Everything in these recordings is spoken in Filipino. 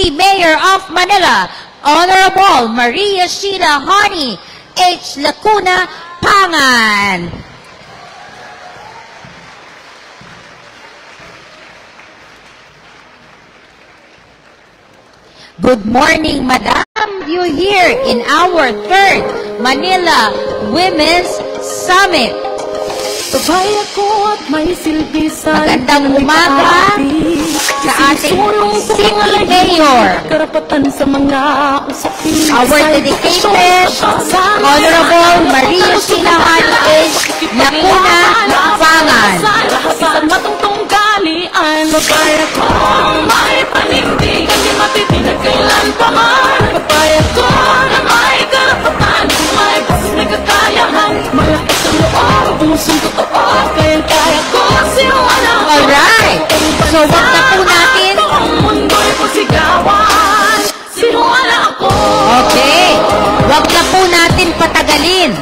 City Mayor of Manila, Honorable Maria Sheila Honey H. Lacuna Pangan. Good morning, Madam. You here in our 3rd Manila Women's Summit. Magandang umaga sa ating City Mayor, our dedicated Honorable Maria Sheila Honey H. Lacuna Pangan. Papaya ko, may panindigan, di matitinig kailan pa man. Papaya ko na may karapatan, may basis na kakayahan, malakas ang loob, pusong totoo, kaya ko sinuwala. Alright! So, wag na po natin. Ang mundo'y pasigawan, sinuwala ako. Okay. Wag na po natin patagalin.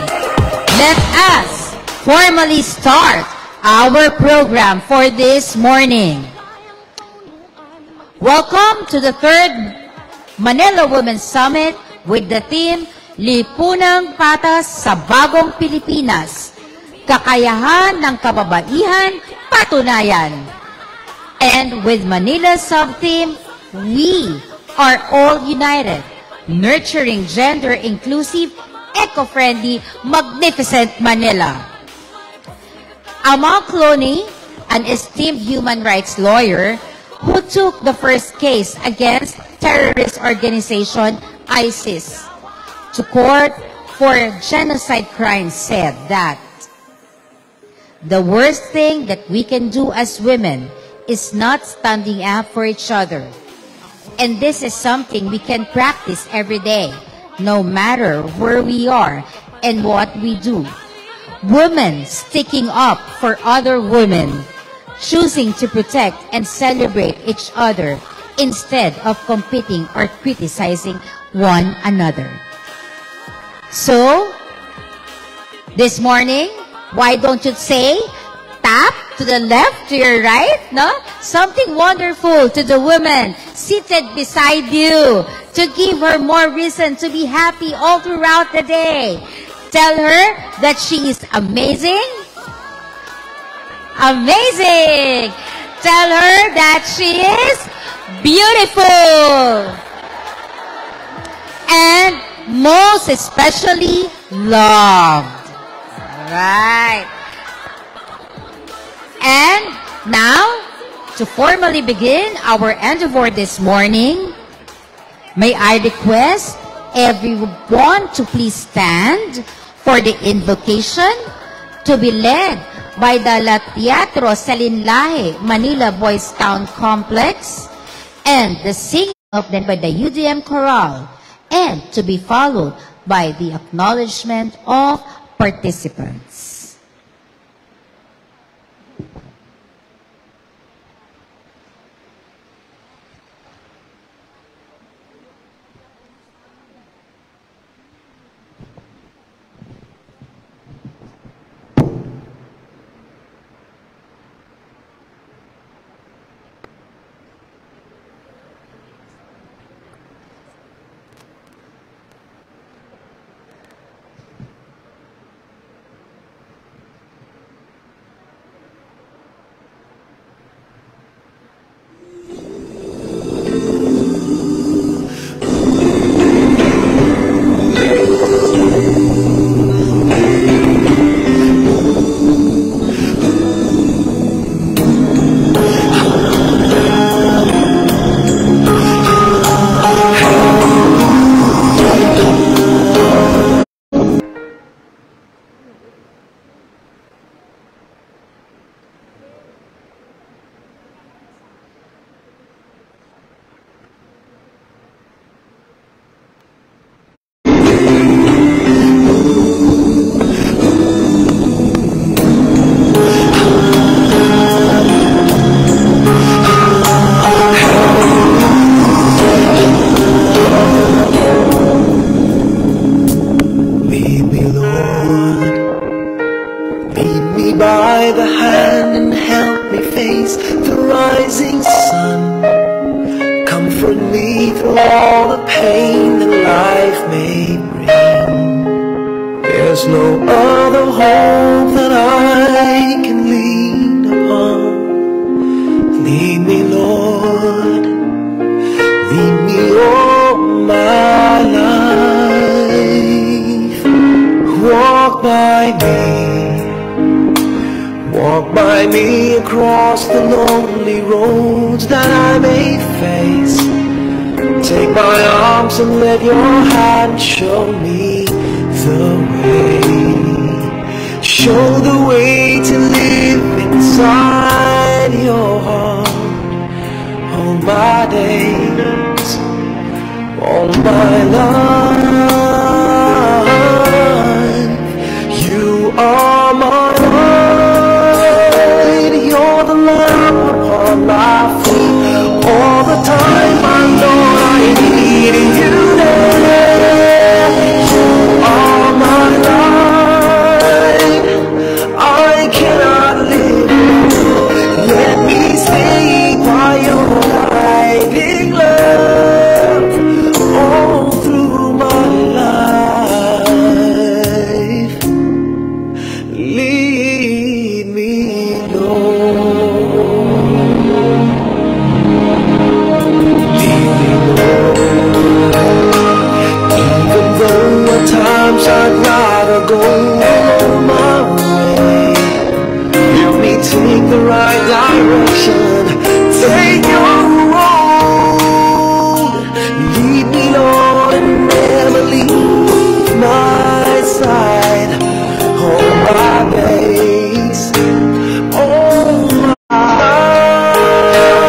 Let us formally start our program for this morning. Welcome to the 3rd Manila Women's Summit with the theme, Lipunang Patas sa Bagong Pilipinas, Kakayahan ng Kababaihan, Patunayan. And with Manila's sub-theme, We Are All United, Nurturing Gender-Inclusive, Eco-Friendly, Magnificent Manila. Amal Clooney, an esteemed human rights lawyer, who took the first case against terrorist organization ISIS to court for genocide crimes, said that the worst thing that we can do as women is not standing up for each other. And this is something we can practice every day, no matter where we are and what we do. Women sticking up for other women, choosing to protect and celebrate each other instead of competing or criticizing one another. So, this morning, why don't you say, tap to the left, to your right, no? Something wonderful to the woman seated beside you to give her more reason to be happy all throughout the day. Tell her that she is amazing. Amazing! Tell her that she is beautiful. And most especially loved. Alright. And now, to formally begin our endeavor this morning, may I request everyone to please stand for the invocation to be led by the La Teatro Salinlahe Manila Boys Town Complex and the singing of them by the UDM Chorale, and to be followed by the acknowledgement of participants. me through all the pain that life may bring. There's no other hope that I can lean upon. Lead me, Lord, lead me all my life. Walk by me across the lonely roads that I may face. Take my arms and let your hand show me the way. Show the way to live inside your heart. All my days, all my life, you are my light. You're the lamp upon my feet. All the time I know I need you there. You are my light. I cannot live. Let me stay by your guiding love all through my life. Lead me, Lord. Lead me, Lord. Even though at times I'd rather go my way, help me take the right direction. Take your road. Lead me, Lord, and never leave my side. All my days, all my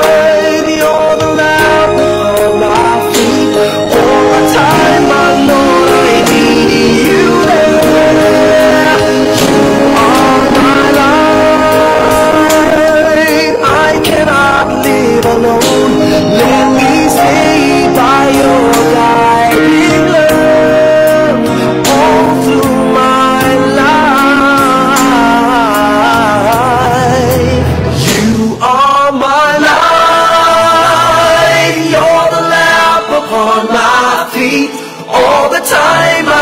life, you're the lamp on my feet. All the time I know I need you there. You are my life. I cannot live alone. Let me stay by your guiding love all through my life. You are my light. You're the lamp upon my feet. All the time I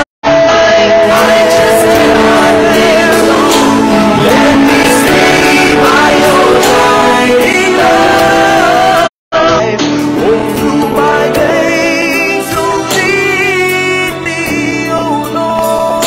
just cannot live alone. Let me stay by your guiding love all through my days. So lead me, oh Lord.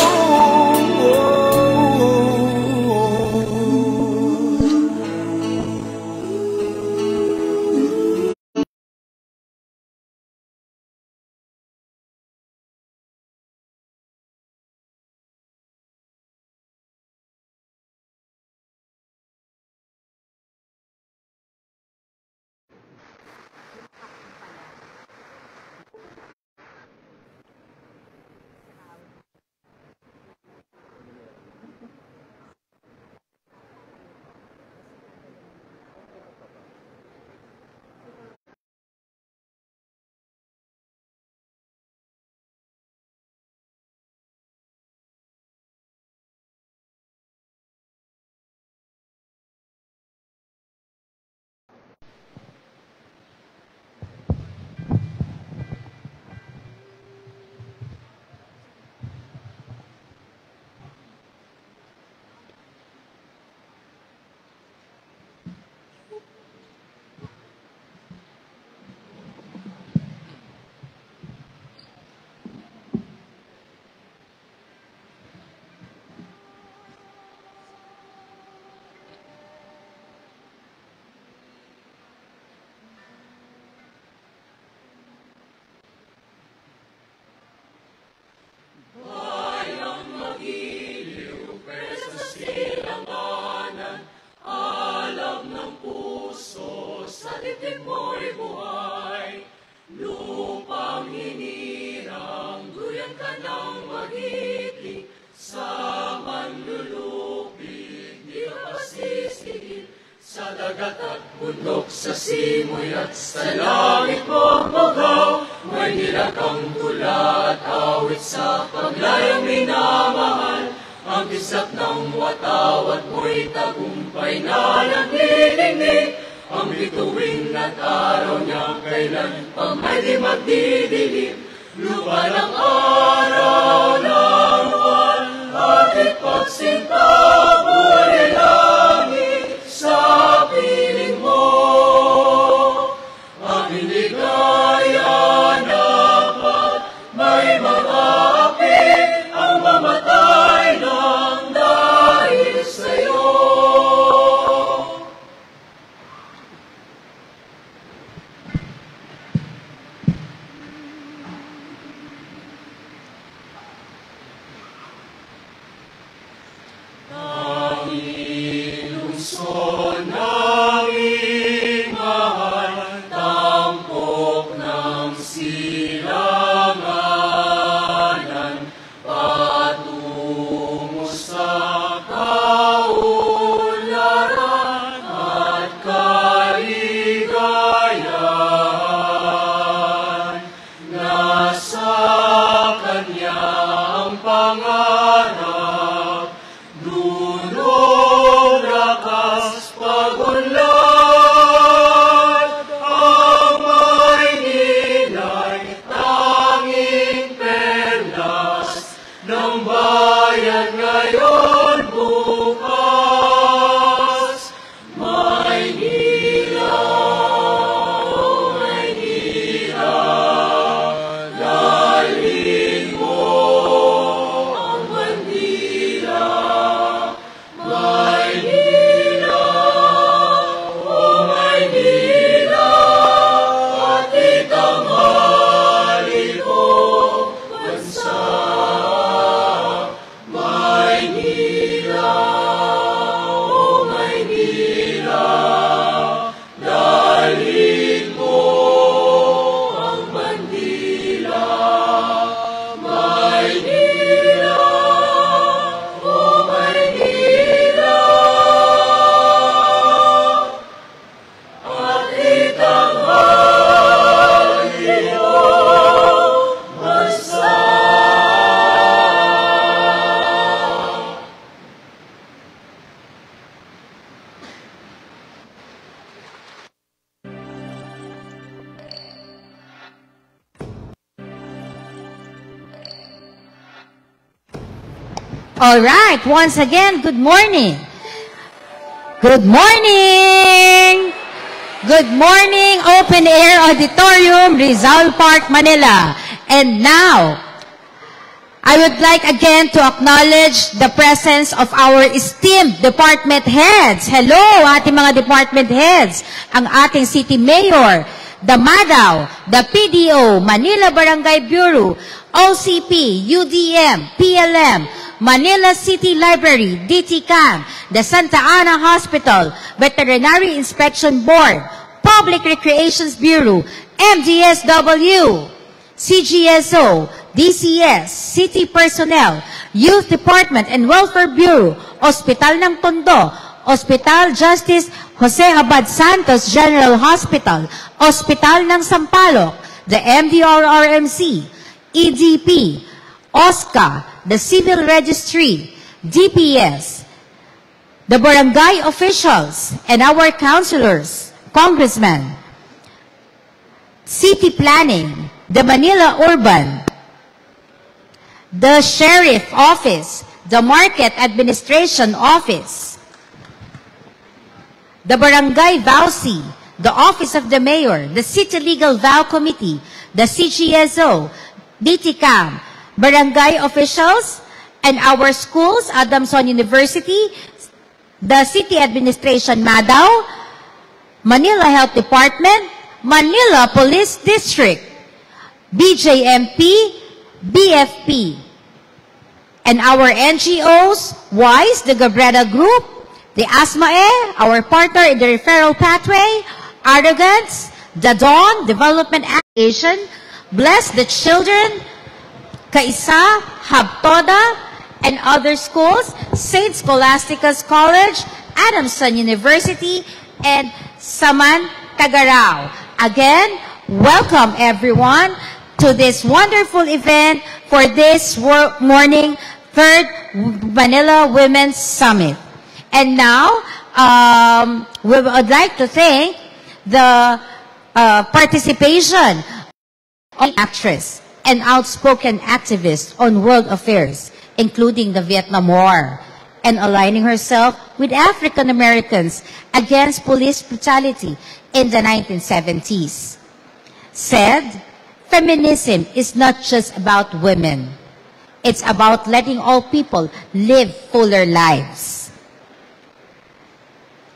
dagat at bundok, sa simoy at sa langit mo magaw. May nilagang tula at awit sa paglayang minamahal. Ang kisap ng watawat mo'y tagumpay na naglilingig. ang bituin at araw niyang kailan pa may di magdidilim. Lupa ng araw ng buwan at ipagsinta buhay ay langit sa piling mo. Aking ligaya dapat may mag-aapi ang mamatay ng dahil sa'yo. Lungsod ng imahan, tampok ng silanganan, patungo sa kaunlaran at kaligayahan. Nasa Kanya ang pangarap, dunong lakas pagunlad, ang Maynila'y tanging perlas ng bayan ngayon bukas. Maynila, oh Maynila, dalhin mo ang bandila. Maynila, oh Maynila, at itanghali mong bansa. Maynila, oh Maynila, dalhin mo ang bandila. Maynila, oh Maynila, at itanghali mong bansa. All right, once again, good morning. Good morning. Good morning, Open Air Auditorium, Rizal Park, Manila. And now, I would like again to acknowledge the presence of our esteemed department heads. Hello, ating mga department heads. Ang ating City Mayor, the MADAW, the PDO, Manila Barangay Bureau, OCP, UDM, PLM, Manila City Library, DTCAM, the Santa Ana Hospital, Veterinary Inspection Board, Public Recreations Bureau, MDSW, CGSO, DCS, City Personnel, Youth Department and Welfare Bureau, Hospital ng Tondo, Hospital Justice Jose Abad Santos General Hospital, Hospital ng Sampaloc, the MDRRMC, EDP, OSCA, the Civil Registry, DPS, the barangay officials, and our councilors, congressmen, city planning, the Manila Urban, the Sheriff Office, the Market Administration Office, the Barangay VAUC, the Office of the Mayor, the City Legal Vow Committee, the CGSO, DTCAM, barangay officials, and our schools, Adamson University, the City Administration MADAW, Manila Health Department, Manila Police District, BJMP, BFP, and our NGOs, WISE, the Gabreda Group, the ASMAE, our partner in the referral pathway, Arrogance, the Dawn, Development Association, Bless the Children, Kaisa, Habtoda, and other schools, St. Scholastica's College, Adamson University, and Saman Tagarao. Again, welcome everyone to this wonderful event for this morning 3rd Manila Women's Summit. And now, we would like to thank the participation of an actress and outspoken activist on world affairs, including the Vietnam War, and aligning herself with African Americans against police brutality in the 1970s. Said, feminism is not just about women. It's about letting all people live fuller lives.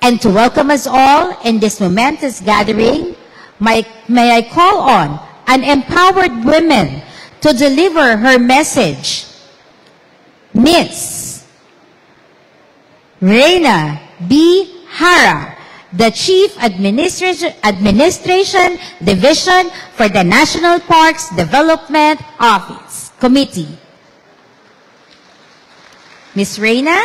And to welcome us all in this momentous gathering, may I call on an empowered woman to deliver her message. Ms. Reina B. Hara, the Chief Administration Division for the National Parks Development Office Committee. Ms. Reina?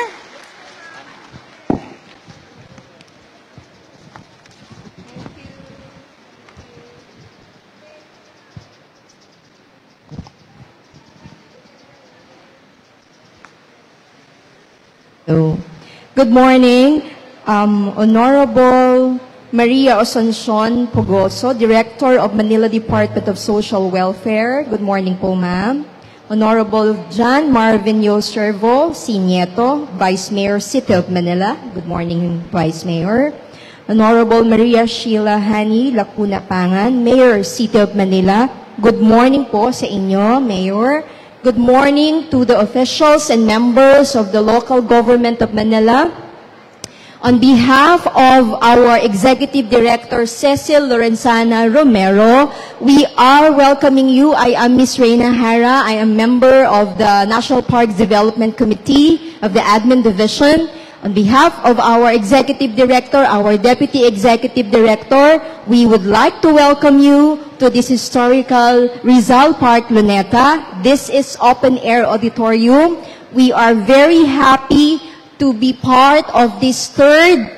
Good morning, Honorable Maria Asuncion Pogoso, Director of Manila Department of Social Welfare. Good morning po, ma'am. Honorable John Marvin Yoservo Sinieto, Vice Mayor, City of Manila. Good morning, Vice Mayor. Honorable Maria Sheila Hani Lacuna Pangan, Mayor, City of Manila. Good morning po sa inyo, Mayor. Good morning to the officials and members of the local government of Manila. On behalf of our Executive Director, Cecil Lorenzana Romero, we are welcoming you. I am Ms. Reina Hara. I am member of the National Parks Development Committee of the Admin Division. On behalf of our Executive Director, our Deputy Executive Director, we would like to welcome you to this historical Rizal Park, Luneta. This is open-air auditorium. We are very happy to be part of this third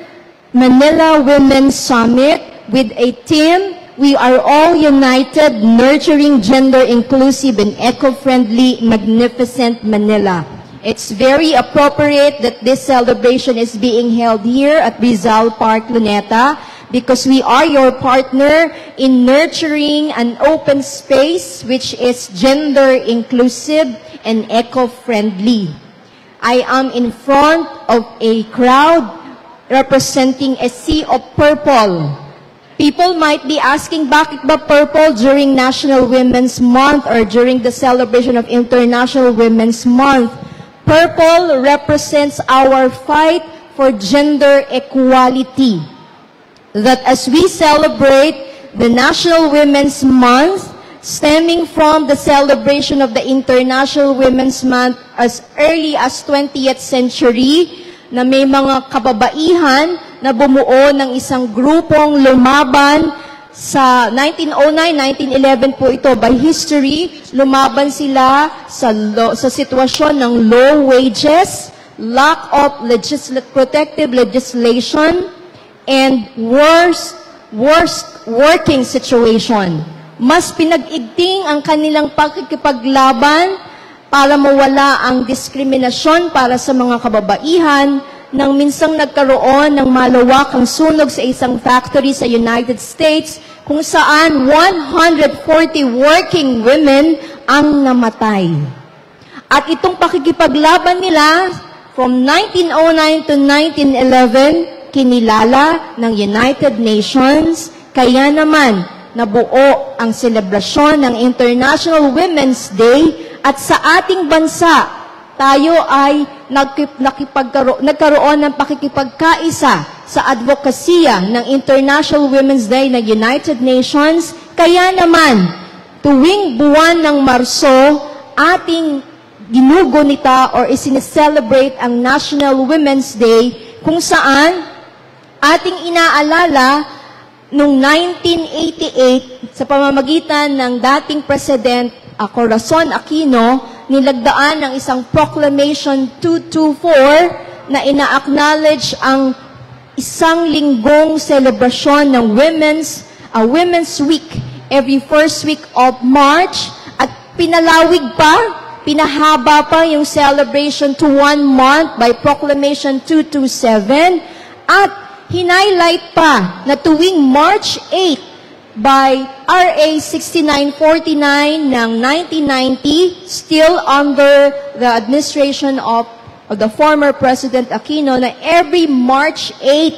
Manila Women's Summit with a team. We are all united, nurturing gender-inclusive and eco-friendly, magnificent Manila. It's very appropriate that this celebration is being held here at Rizal Park, Luneta, because we are your partner in nurturing an open space which is gender-inclusive and eco-friendly. I am in front of a crowd representing a sea of purple. People might be asking, bakit ba purple during National Women's Month or during the celebration of International Women's Month? Purple represents our fight for gender equality. That as we celebrate the National Women's Month, stemming from the celebration of the International Women's Month as early as 20th century, na may mga kababaihan na bumuo ng isang grupong lumaban sa 1909, 1911 po ito by history. Lumaban sila sa sitwasyon ng low wages, lack of protective legislation, and worst working situation. Mas pinag-igting ang kanilang pakikipaglaban para mawala ang diskriminasyon para sa mga kababaihan nang minsang nagkaroon ng malawakang sunog sa isang factory sa United States kung saan 140 working women ang namatay. At itong pakikipaglaban nila from 1909 to 1911, kinilala ng United Nations, kaya naman nabuo ang selebrasyon ng International Women's Day at sa ating bansa, tayo ay nagkaroon ng pakikipagkaisa sa advokasya ng International Women's Day ng United Nations. Kaya naman, tuwing buwan ng Marso, ating ginugunita or isineselebrate ang National Women's Day kung saan ating inaalala noong 1988 sa pamamagitan ng dating President Corazon Aquino, nilagdaan ng isang Proclamation 224 na ina-acknowledge ang isang linggong selebrasyon ng Women's Week every first week of March at pinalawig pa, pinahaba pa yung celebration to 1 month by Proclamation 227 at hinighlight pa na tuwing March 8 by RA 6949 ng 1990, still under the administration of the former President Aquino, na every March 8,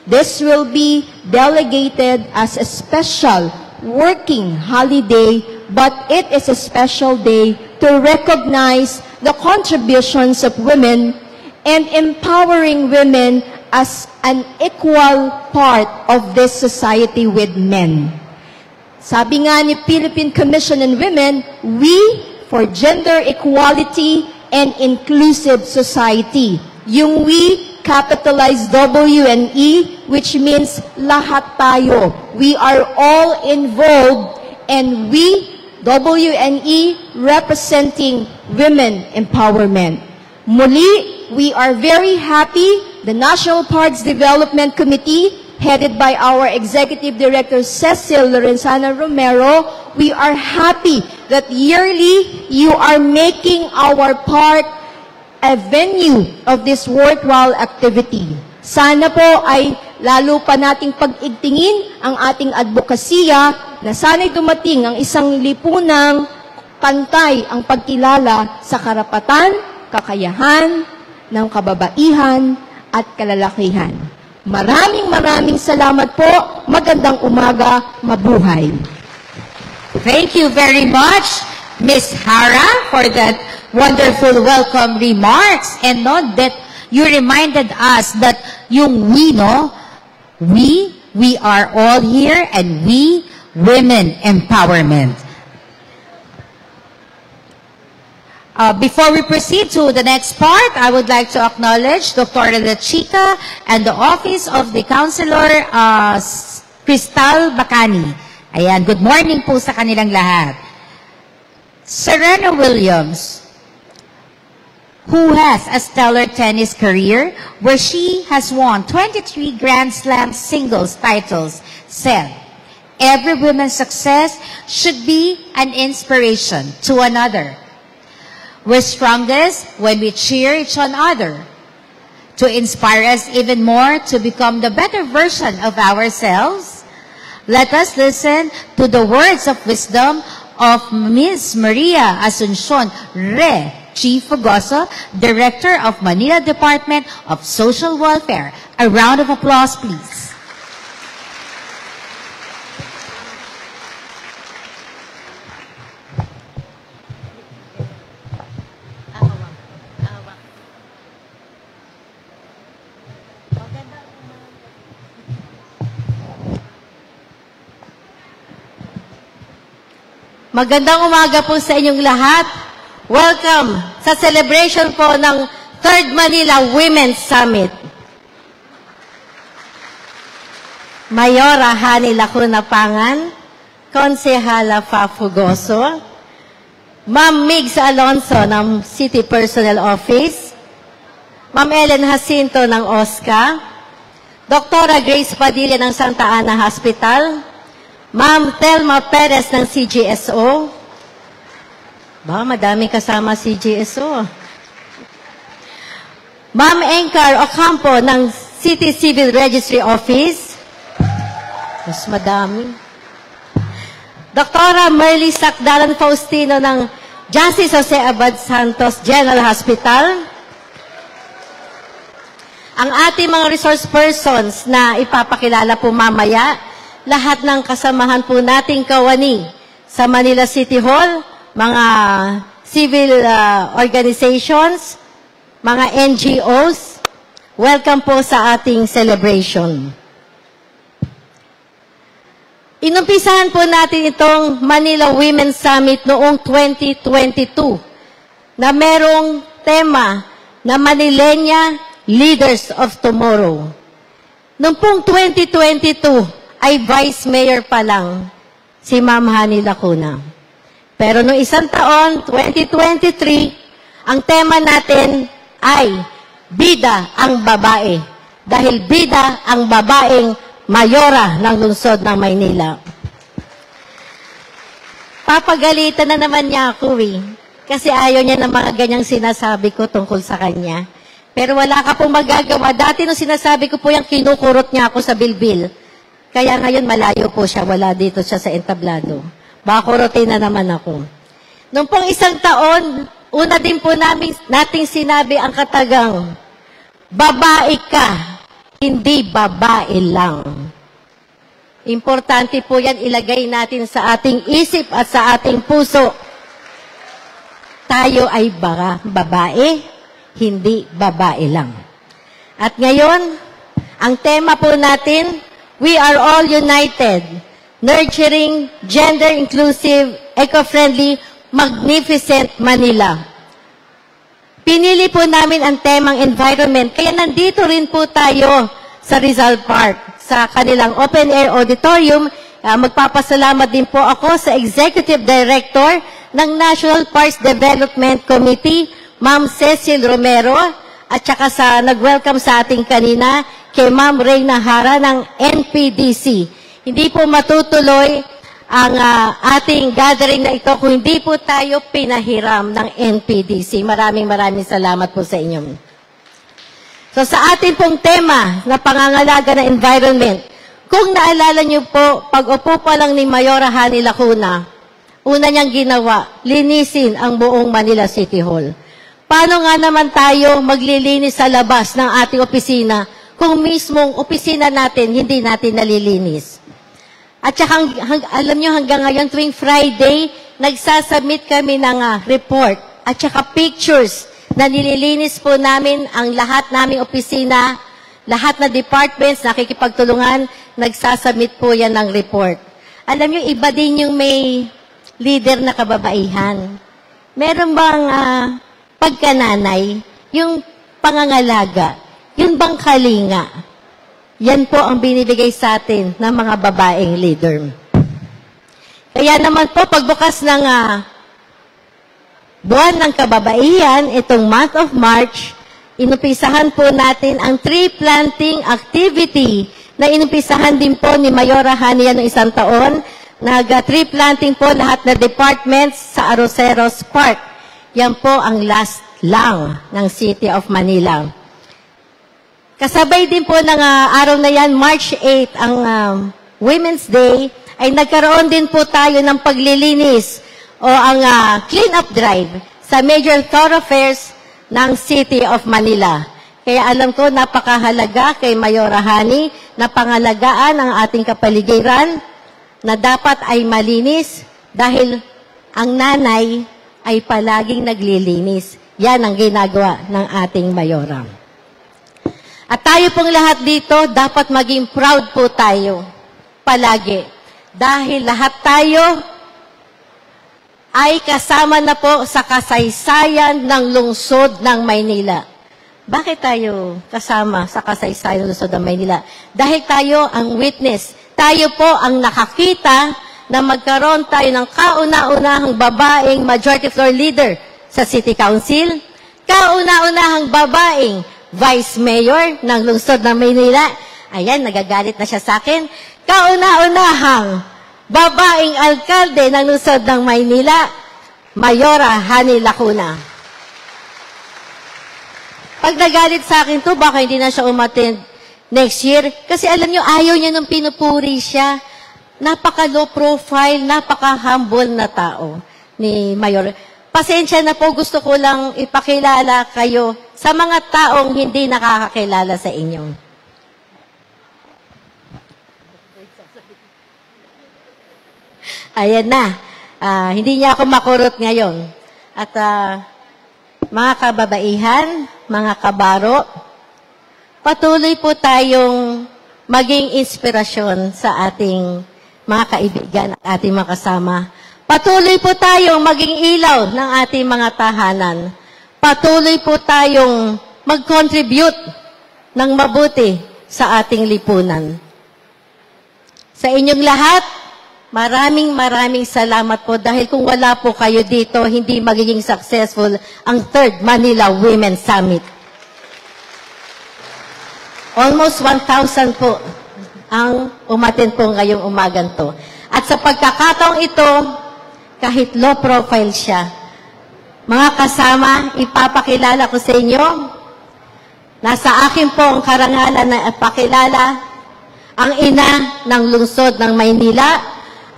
this will be delegated as a special working holiday, but it is a special day to recognize the contributions of women and empowering women as an equal part of this society with men. Sabi nga ni Philippine Commission on Women, we for gender equality and inclusive society. Yung we, capitalized W and E, which means lahat tayo. We are all involved, and we, W and E, representing women empowerment. Muli, we are very happy, the National Parks Development Committee, headed by our Executive Director Cecil Lorenzana Romero, we are happy that yearly you are making our park a venue of this worthwhile activity. Sana po ay lalo pa nating pag-igtingin ang ating advokasya na sana'y dumating ang isang lipunang pantay ang pagkilala sa karapatan, kakayahan ng kababaihan at kalalakihan. Maraming salamat po. Magandang umaga. Mabuhay. Thank you very much, Ms. Hara, for that wonderful welcome remarks. And note that you reminded us that yung we, no? We are all here, and we, women empowerment. Before we proceed to the next part, I would like to acknowledge Dr. La Chica and the Office of the Counselor Crystal Bacani. Ayan, good morning po sa kanilang lahat. Serena Williams, who has a stellar tennis career where she has won 23 Grand Slam singles titles, said, "Every woman's success should be an inspiration to another. We're strongest when we cheer each other to inspire us even more to become the better version of ourselves. Let us listen to the words of wisdom of Ms. Maria Asuncion Re G. Fugoso, Director of Manila Department of Social Welfare. A round of applause, please. Magandang umaga po sa inyong lahat. Welcome sa celebration po ng 3rd Manila Women's Summit. Mayora Hani Lacuna Pangan, Konsehala Fa Fugoso, Ma'am Migs Alonso ng City Personnel Office, Ma'am Ellen Jacinto ng OSCA, Dr. Grace Padilla ng Santa Ana Hospital, Ma'am Telma Perez ng CGSO. Ba, madami kasama CGSO. Ma'am Encar Ocampo ng City Civil Registry Office. Mas madami. Dr. Merly Sacdalan Faustino ng Justice Jose Abad Santos General Hospital. Ang ating mga resource persons na ipapakilala po mamaya, lahat ng kasamahan po nating kawani sa Manila City Hall, mga civil organizations, mga NGOs, welcome po sa ating celebration. Inumpisahan po natin itong Manila Women's Summit noong 2022 na merong tema na Manilenya Leaders of Tomorrow. Noong pong 2022, ay Vice Mayor pa lang si Ma'am Hani Lacuna. Pero noong isang taon, 2023, ang tema natin ay Bida ang Babae. Dahil bida ang babaeng mayora ng lungsod ng Maynila. Papagalitan na naman niya ako Kasi ayaw niya ng mga ganyang sinasabi ko tungkol sa kanya. Pero wala ka pong magagawa. Dati nung sinasabi ko po yung kinukurot niya ako sa bilbil. Kaya ngayon malayo po siya, wala dito siya sa entablado. Baka kurutin na naman ako. Noong pong isang taon, una din po nating sinabi ang katagang, babae ka, hindi babae lang. Importante po yan, ilagay natin sa ating isip at sa ating puso. Tayo ay babae, hindi babae lang. At ngayon, ang tema po natin, we are all united, nurturing, gender-inclusive, eco-friendly, magnificent Manila. Pinili po namin ang temang environment, kaya nandito rin po tayo sa Rizal Park, sa kanilang open-air auditorium. Magpapasalamat din po ako sa Executive Director ng National Parks Development Committee, Ma'am Cecil Romero, at saka sa nag-welcome sa ating kanina, kay Ma'am Reyna Hara ng NPDC. Hindi po matutuloy ang ating gathering na ito kung hindi po tayo pinahiram ng NPDC. Maraming salamat po sa inyo. So sa ating pong tema na pangangalaga ng environment, kung naalala niyo po, pag-upo pa lang ni Mayora Hani Lacuna, una niyang ginawa, linisin ang buong Manila City Hall. Paano nga naman tayo maglilinis sa labas ng ating opisina kung mismong opisina natin, hindi natin nalilinis? At saka, alam nyo, hanggang ngayon, tuwing Friday, nagsasubmit kami ng report at saka pictures na nililinis po namin ang lahat naming opisina, lahat na departments, nakikipagtulungan, nagsasubmit po yan ng report. Alam nyo, iba din yung may leader na kababaihan. Meron bang pagkananay, yung pangangalaga, yung bang kalinga? Yan po ang binibigay sa atin ng mga babaeng leader. Kaya naman po, pagbukas ng buwan ng kababaihan, itong month of March, inumpisahan po natin ang tree planting activity na inumpisahan din po ni Mayora Hania noong isang taon. Nag-tree planting po lahat na departments sa Arroceros Park. Yan po ang last lang ng City of Manila. Kasabay din po ng araw na yan, March 8, ang Women's Day, ay nagkaroon din po tayo ng paglilinis o ang clean-up drive sa major thoroughfares ng City of Manila. Kaya alam ko, napakahalaga kay Mayora Hani na pangalagaan ang ating kapaligiran na dapat ay malinis dahil ang nanay ay palaging naglilinis. Yan ang ginagawa ng ating Mayora. At tayo pong lahat dito, dapat maging proud po tayo palagi. Dahil lahat tayo ay kasama na po sa kasaysayan ng lungsod ng Maynila. Bakit tayo kasama sa kasaysayan ng lungsod ng Maynila? Dahil tayo ang witness. Tayo po ang nakakita na magkaroon tayo ng kauna-unahang babaeng majority floor leader sa City Council, kauna-unahang babaeng Vice Mayor ng lungsod ng Maynila. Ayan, nagagalit na siya sa akin. Kauna-unahang babaeng alkalde ng lungsod ng Maynila, Mayora Hani Lacuna. Pag nagalit sa akin to, baka hindi na siya umattend next year. Kasi alam nyo, ayaw niya nung pinupuri siya. Napaka-low profile, napaka-humble na tao ni Mayor. Pasensya na po, gusto ko lang ipakilala kayo sa mga taong hindi nakakakilala sa inyo. Ayan na. Hindi niya ako makurot ngayon. At mga kababaihan, mga kabaro, patuloy po tayong maging inspirasyon sa ating mga kaibigan at ating mga kasama. Patuloy po tayong maging ilaw ng ating mga tahanan. Patuloy po tayong mag-contribute ng mabuti sa ating lipunan. Sa inyong lahat, maraming salamat po dahil kung wala po kayo dito, hindi magiging successful ang 3rd Manila Women's Summit. Almost 1,000 po ang umattend po ngayong umagan to. At sa pagkakataong ito, kahit low profile siya, mga kasama, ipapakilala ko sa inyo Nasa akin po ang karangalan na ipakilala ang ina ng lungsod ng Maynila,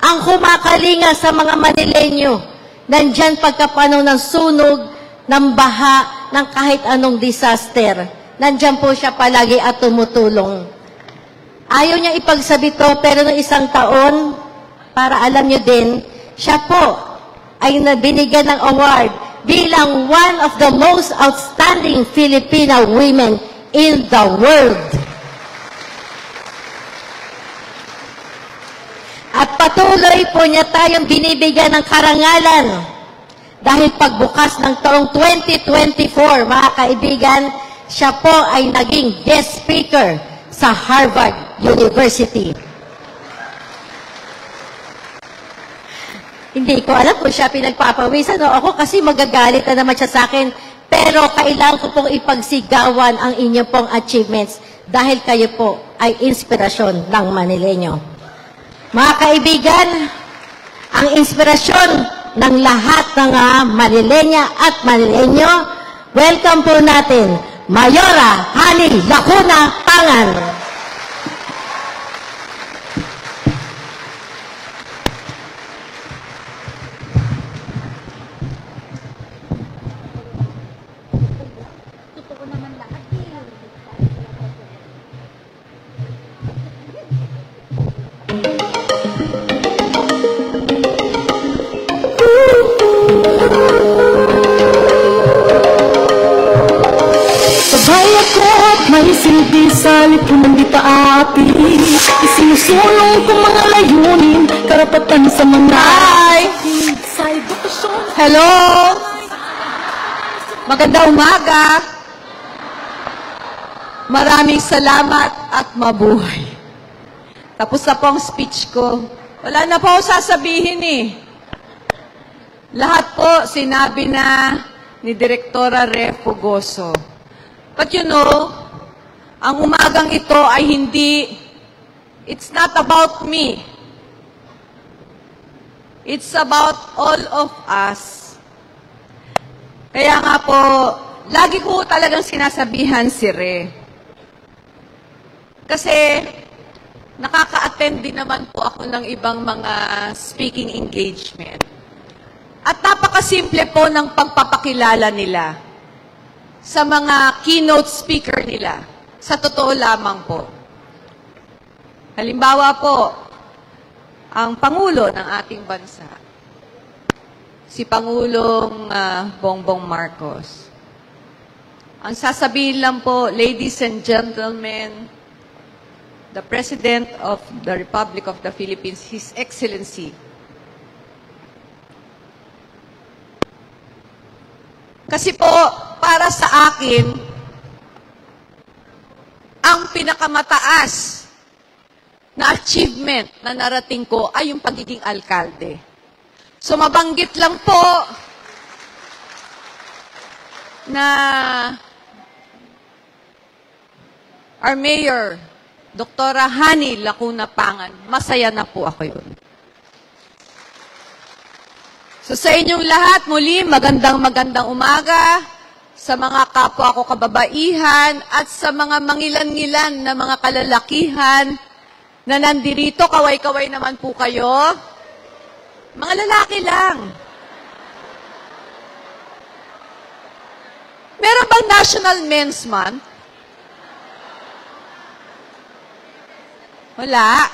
ang kumakalinga sa mga Manileño, nandyan pagkapanong ng sunog, ng baha, ng kahit anong disaster. Nandyan po siya palagi at tumutulong. Ayaw niya ipagsabi to, pero noong isang taon, para alam niyo din, siya po ay nabinigyan ng award bilang one of the most outstanding Filipino women in the world. At patuloy po niya tayong binibigyan ng karangalan dahil pagbukas ng taong 2024, mga kaibigan, siya po ay naging guest speaker sa Harvard University. Hindi ko alam kung siya pinagpapawisan o ako kasi magagalit na naman siya sa akin. Pero kailangan ko pong ipagsigawan ang inyong pong achievements dahil kayo po ay inspirasyon ng Manileño. Mga kaibigan, ang inspirasyon ng lahat ng Manileña at Manileño, welcome po natin, Mayora Hani Lacuna Pangan. Sabay ako at may silbi sa likod ng ditaapi. Isinusulong ko mga layunin, karapatan sa mga sa edukasyon. Hello! Magandang umaga! Maraming salamat at mabuhay. Tapos na po ang speech ko. Wala na po ako sasabihin eh. Lahat po sinabi na ni Direktora Ref Fugoso. But you know, ang umagang ito ay hindi, it's not about me. It's about all of us. Kaya nga po, lagi ko talagang sinasabihan si Re. Kasi, nakaka-attend din naman po ako ng ibang mga speaking engagement. At napakasimple po ng pagpapakilala nila sa mga keynote speaker nila. Sa totoo lamang po. Halimbawa po, ang Pangulo ng ating bansa, si Pangulong Bongbong Marcos. Ang sasabihin lang po, ladies and gentlemen, the President of the Republic of the Philippines, His Excellency. Kasi po, para sa akin, ang pinakamataas na achievement na narating ko ay yung pagiging alkalde. So, mabanggit lang po na our Mayor, Dr. Hani Lacuna Pangan, masaya na po ako yun. So sa inyong lahat, muli, magandang umaga sa mga kapwa ko kababaihan at sa mga mangilan-ngilan na mga kalalakihan na nandirito, kaway-kaway naman po kayo. Mga lalaki lang. Meron bang National Men's Month? Wala.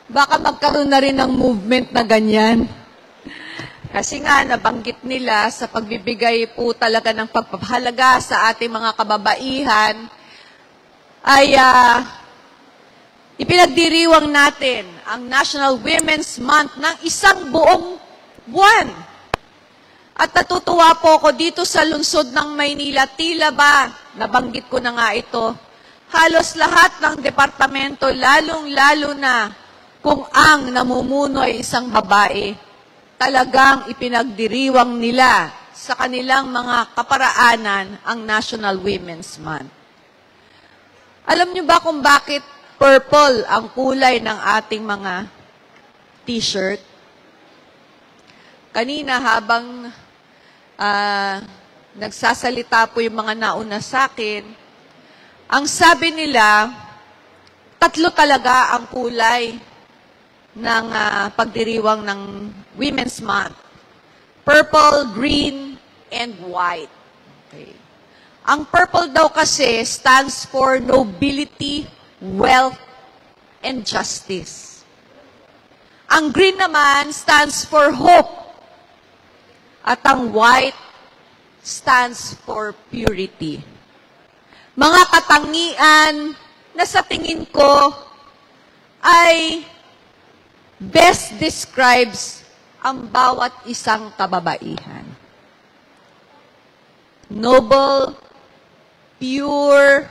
Baka magkaroon na rin ng movement na ganyan. Kasi nga, nabanggit nila sa pagbibigay po talaga ng pagpapahalaga sa ating mga kababaihan, ay ipinagdiriwang natin ang National Women's Month ng isang buong buwan. At natutuwa po ako dito sa lungsod ng Maynila, tila ba, nabanggit ko na nga ito, halos lahat ng departamento, lalong-lalo na kung ang namumuno ay isang babae, talagang ipinagdiriwang nila sa kanilang mga kaparaanan ang National Women's Month. Alam niyo ba kung bakit purple ang kulay ng ating mga t-shirt? Kanina habang nagsasalita po yung mga nauna sa akin, ang sabi nila, 3 talaga ang kulay ng pagdiriwang ng Women's Month. Purple, green, and white. Okay. Ang purple daw kasi stands for nobility, wealth, and justice. Ang green naman stands for hope. At ang white stands for purity. Mga katangian na sa tingin ko ay best describes ang bawat isang kababaihan. Noble, pure,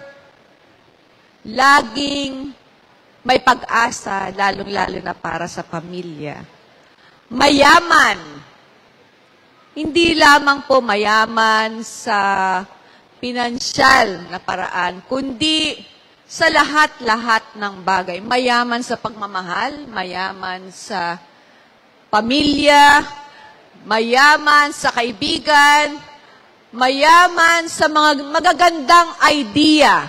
laging may pag-asa, lalong-lalo na para sa pamilya. Mayaman, hindi lamang po mayaman sa pinansyal na paraan, kundi sa lahat-lahat ng bagay. Mayaman sa pagmamahal, mayaman sa pamilya, mayaman sa kaibigan, mayaman sa mga magagandang idea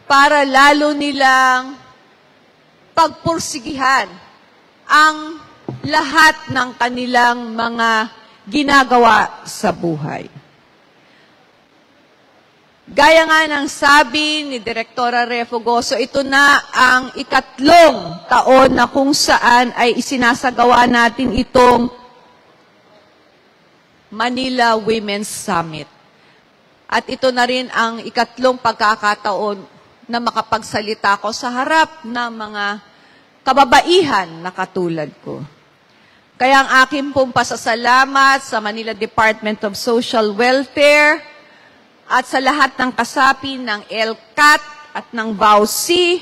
para lalo nilang pagpursigihan ang lahat ng kanilang mga ginagawa sa buhay. Gaya nga ng sabi ni Direktora Refugoso, ito na ang 3 taon na kung saan ay isinasagawa natin itong Manila Women's Summit. At ito na rin ang 3 pagkakataon na makapagsalita ko sa harap ng mga kababaihan na katulad ko. Kaya ang akin pong pasasalamat sa Manila Department of Social Welfare at sa lahat ng kasapi ng LCAT at ng VAUSI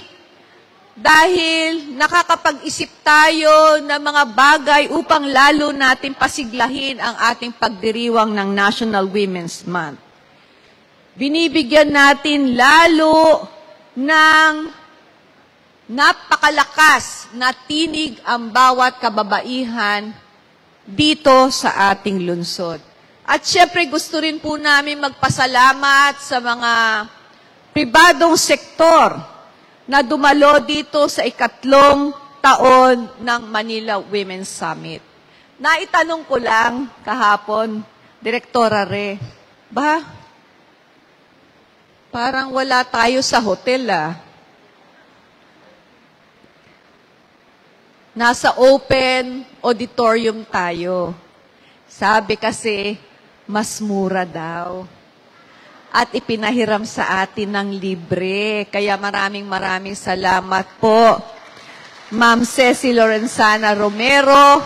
dahil nakakapag-isip tayo ng mga bagay upang lalo natin pasiglahin ang ating pagdiriwang ng National Women's Month. Binibigyan natin lalo ng napakalakas na tinig ang bawat kababaihan dito sa ating lungsod. At syempre gusto rin po namin magpasalamat sa mga pribadong sektor na dumalo dito sa 3 taon ng Manila Women's Summit. Naitanong ko lang kahapon, Direktora Re, parang wala tayo sa hotel Nasa open auditorium tayo. Sabi kasi, mas mura daw. At ipinahiram sa atin ng libre. Kaya maraming salamat po, Ma'am Ceci Lorenzana Romero,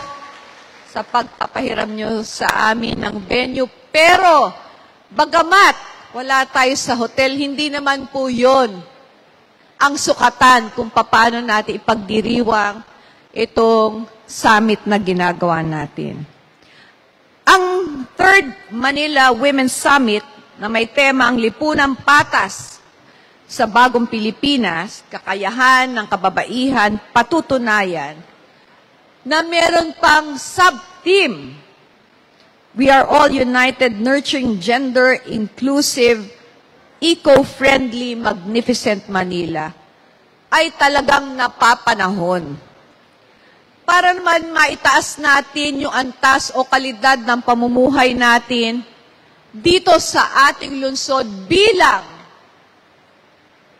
sa pagpapahiram nyo sa amin ng venue. Pero, bagamat wala tayo sa hotel, hindi naman po yon ang sukatan kung paano natin ipagdiriwang itong summit na ginagawa natin. Ang 3rd Manila Women's Summit na may tema ang lipunang patas sa bagong Pilipinas, kakayahan ng kababaihan, patutunayan, na meron pang sub-theme, We are all united, nurturing gender-inclusive, eco-friendly, magnificent Manila, ay talagang napapanahon. Para naman maitaas natin yung antas o kalidad ng pamumuhay natin dito sa ating lungsod bilang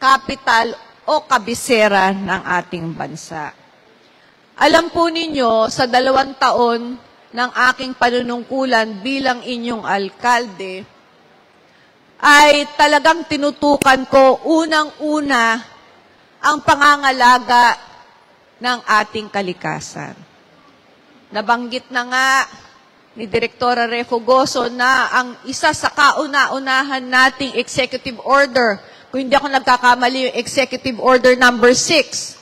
capital o kabisera ng ating bansa. Alam po ninyo, sa 2 taon ng aking panunungkulan bilang inyong alkalde, ay talagang tinutukan ko unang-una ang pangangalaga ng ating kalikasan. Nabanggit na nga ni Direktora Refugoso na ang isa sa kauna-unahan nating executive order, kung hindi ako nagkakamali, yung executive order number 6,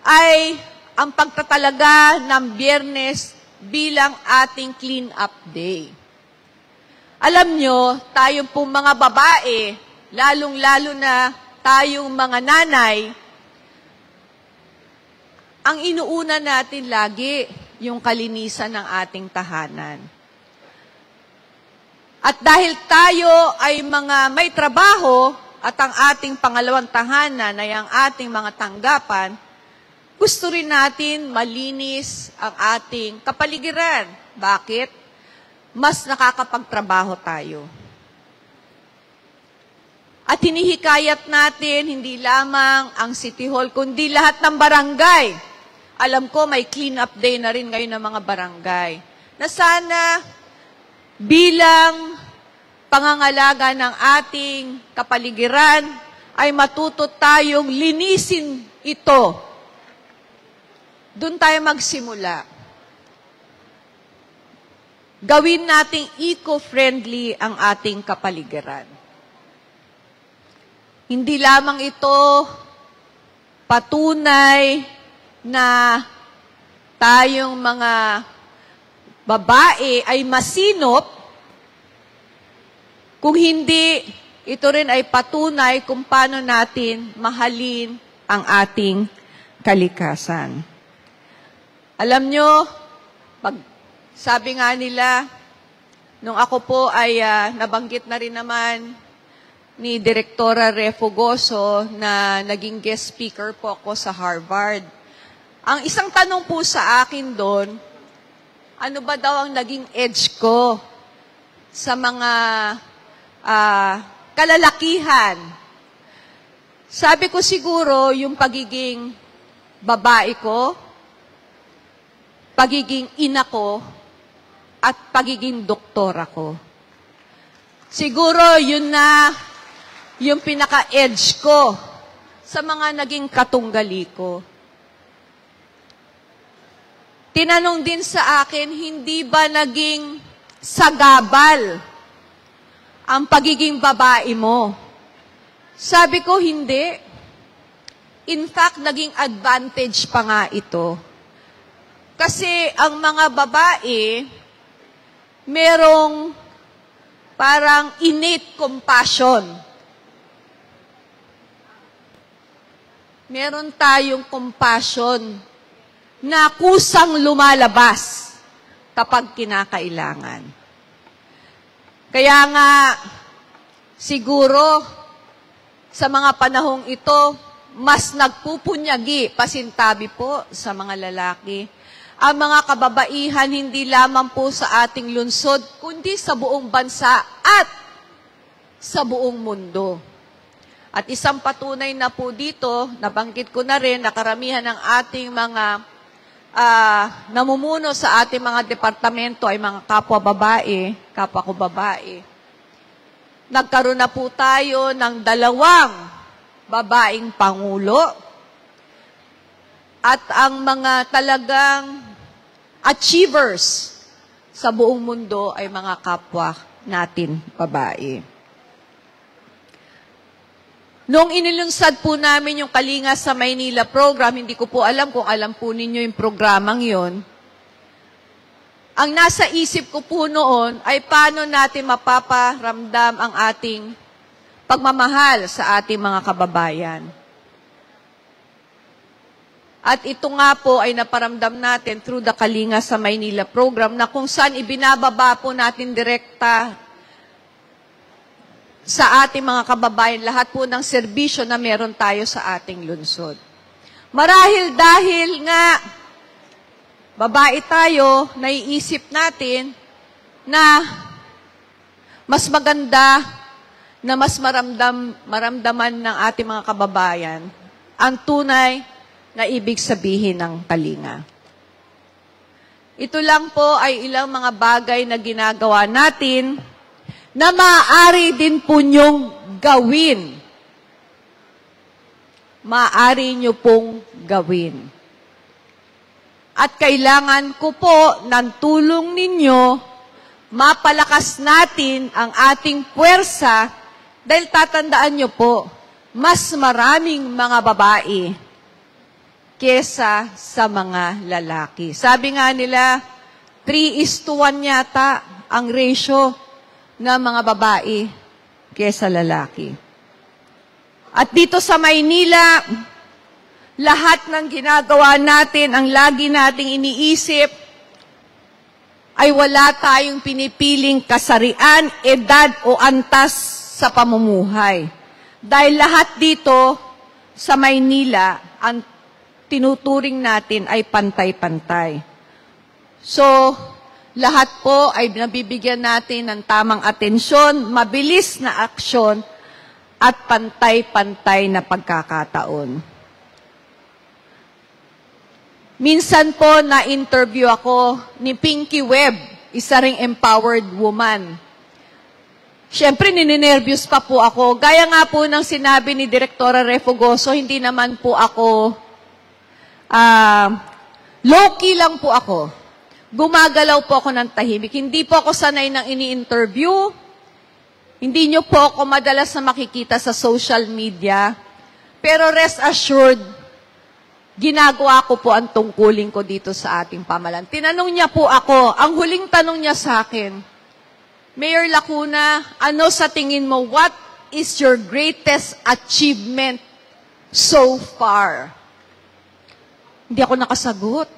ay ang pagtatalaga ng Biyernes bilang ating clean-up day. Alam nyo, tayong pong mga babae, lalong-lalo na tayong mga nanay, ang inuuna natin lagi yung kalinisan ng ating tahanan. At dahil tayo ay mga may trabaho at ang ating pangalawang tahanan ay ang ating mga tanggapan, gusto rin natin malinis ang ating kapaligiran. Bakit? Mas nakakapagtrabaho tayo. At hinihikayat natin hindi lamang ang City Hall, kundi lahat ng barangay. Alam ko may clean-up day na rin ngayon ng mga barangay. Na sana bilang pangangalaga ng ating kapaligiran ay matuto tayong linisin ito. Doon tayo magsimula. Gawin nating eco-friendly ang ating kapaligiran. Hindi lamang ito patunay na tayong mga babae ay masinop, kung hindi, ito rin ay patunay kung paano natin mahalin ang ating kalikasan. Alam nyo, sabi nga nila, nung ako po ay nabanggit na rin naman ni Direktora Refugoso na naging guest speaker po ako sa Harvard. Ang isang tanong po sa akin doon, ano ba daw ang naging edge ko sa mga kalalakihan? Sabi ko siguro yung pagiging babae ko, pagiging ina ko, at pagiging doktora ko. Siguro yun na yung pinaka-edge ko sa mga naging katunggali ko. Tinanong din sa akin, hindi ba naging sagabal ang pagiging babae mo? Sabi ko, hindi. In fact, naging advantage pa nga ito. Kasi ang mga babae, merong parang innate compassion. Meron tayong compassion na kusang lumalabas kapag kinakailangan. Kaya nga, siguro, sa mga panahong ito, mas nagpupunyagi, pasintabi po sa mga lalaki, ang mga kababaihan hindi lamang po sa ating lungsod, kundi sa buong bansa at sa buong mundo. At isang patunay na po dito, nabanggit ko na rin, na karamihan ng ating mga namumuno sa ating mga departamento ay mga kapwa ko babae. Nagkaroon na po tayo ng 2 babaeng pangulo at ang mga talagang achievers sa buong mundo ay mga kapwa natin babae. Noong inilunsad po namin yung Kalinga sa Maynila program, hindi ko po alam kung alam po ninyo yung programang yon. Ang nasa isip ko po noon ay paano natin mapaparamdam ang ating pagmamahal sa ating mga kababayan. At ito nga po ay naparamdam natin through the Kalinga sa Maynila program na kung saan ibinababa po natin direkta sa ating mga kababayan, lahat po ng serbisyo na meron tayo sa ating lungsod. Marahil dahil nga babae tayo, naiisip natin na mas maganda na mas maramdaman ng ating mga kababayan ang tunay na ibig sabihin ng Kalinga. Ito lang po ay ilang mga bagay na ginagawa natin na maaari din po niyong gawin. Maaari niyo pong gawin. At kailangan ko po ng tulong ninyo, mapalakas natin ang ating puwersa dahil tatandaan niyo po, mas maraming mga babae kesa sa mga lalaki. Sabi nga nila, 3:1 yata ang ratio ng mga babae kesa lalaki. At dito sa Maynila, lahat ng ginagawa natin, ang lagi nating iniisip, ay wala tayong pinipiling kasarian, edad o antas sa pamumuhay. Dahil lahat dito sa Maynila, ang tinuturing natin ay pantay-pantay. So, lahat po ay nabibigyan natin ng tamang atensyon, mabilis na aksyon, at pantay-pantay na pagkakataon. Minsan po na-interview ako ni Pinky Webb, isa ring empowered woman. Siyempre, nininervyos pa po ako. Gaya nga po ng sinabi ni Direktora Refugoso, hindi naman po ako, low-key lang po ako. Gumagalaw po ako ng tahimik. Hindi po ako sanay ng ini-interview. Hindi nyo po ako madalas na makikita sa social media. Pero rest assured, ginagawa ko po ang tungkulin ko dito sa ating pamalan. Tinanong niya po ako, ang huling tanong niya sa akin, Mayor Lacuna, ano sa tingin mo, what is your greatest achievement so far? Hindi ako nakasagot.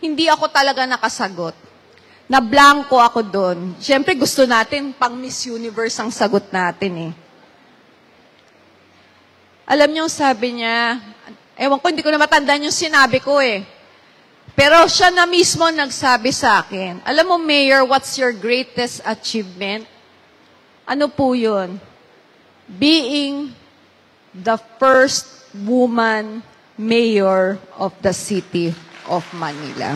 Hindi ako talaga nakasagot. Nablangko ako doon. Siyempre gusto natin, pang Miss Universe ang sagot natin eh. Alam niyo, sabi niya, ewan ko, hindi ko na matandaan yung sinabi ko eh. Pero siya na mismo nagsabi sa akin, alam mo, Mayor, what's your greatest achievement? Ano po yun? Being the first woman mayor of the city of Manila.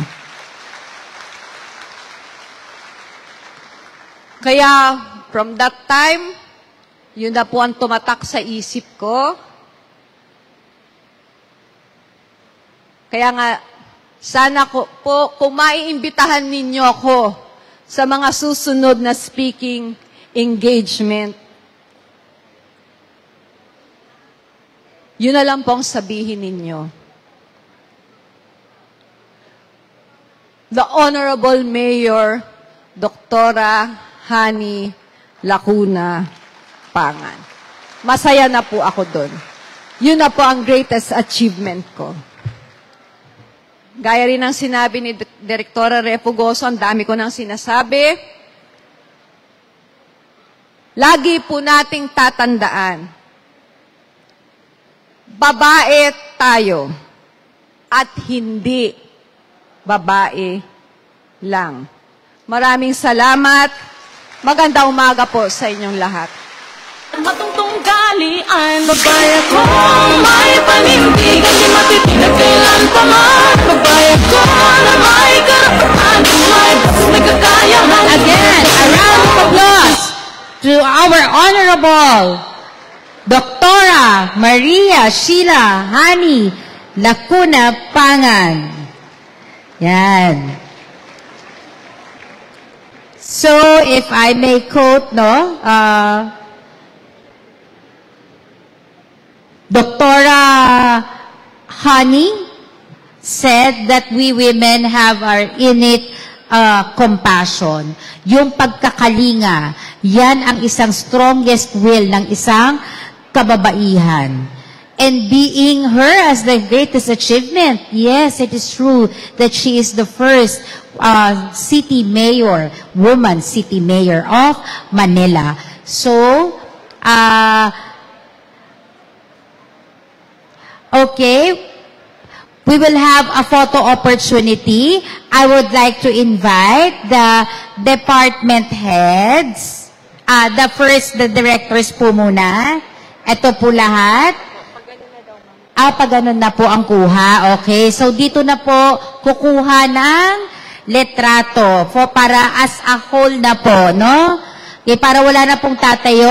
Kaya, from that time, yun na po ang tumatak sa isip ko. Kaya nga, sana ko po, kung maiimbitahan ninyo ako sa mga susunod na speaking engagement, yun na lang pong sabihin ninyo. The Honorable Mayor, Doktora Hani Lacuna Pangan. Masaya na po ako doon. Yun na po ang greatest achievement ko. Gaya rin ang sinabi ni Direktora Refugoso, ang dami ko nang sinasabi. Lagi po nating tatandaan, babae tayo at hindi babae lang. Maraming salamat. Magandang umaga po sa inyong lahat. Matungtong galian, babae ako, may panindigan, di matitinag kailan pa man. Babae ako na may karapatan, may batas na kakayahan. Again, a round of applause to our Honorable Doktora Maria Sheila Hani Lacuna Pangan. Yan. So, if I may quote, no, Doktora Hani said that we women have our innate compassion. Yung pagkakalinga, yan ang isang strongest will ng isang kababaihan. And being her as the greatest achievement, yes, it is true that she is the first city mayor, woman city mayor of Manila. So, okay, we will have a photo opportunity. I would like to invite the department heads. The directors po muna. Ito po lahat. Pag ganun na po ang kuha. Okay, so dito na po kukuha ng letrato para as a whole na po, no? Okay, para wala na pong tatayo.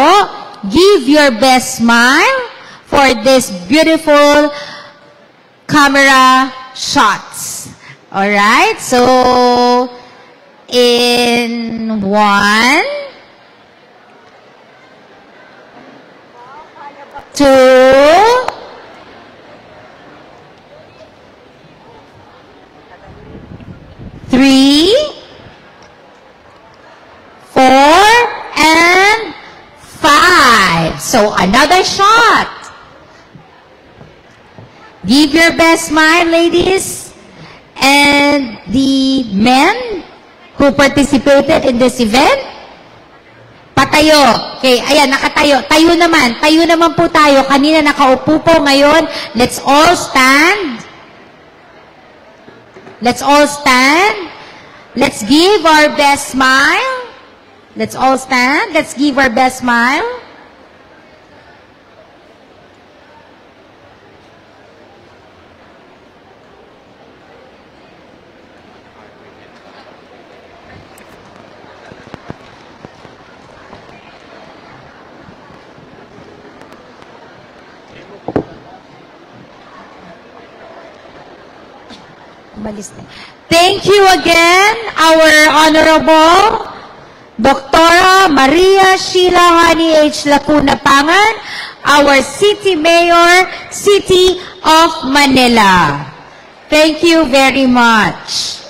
Give your best smile for this beautiful camera shots. Alright? So, in 1, 2, 3, 4, and 5. So, another shot. Give your best smile, ladies. and the men who participated in this event? Patayo. Okay, ayan, nakatayo. Tayo naman. Tayo naman po tayo. Kanina nakaupo po, ngayon. Let's all stand. Let's all stand. Let's give our best smile. Let's all stand. Let's give our best smile. Thank you again, our Honorable Dr. Maria Sheila Honey H. Lacuna Pangan, our City Mayor, City of Manila. Thank you very much.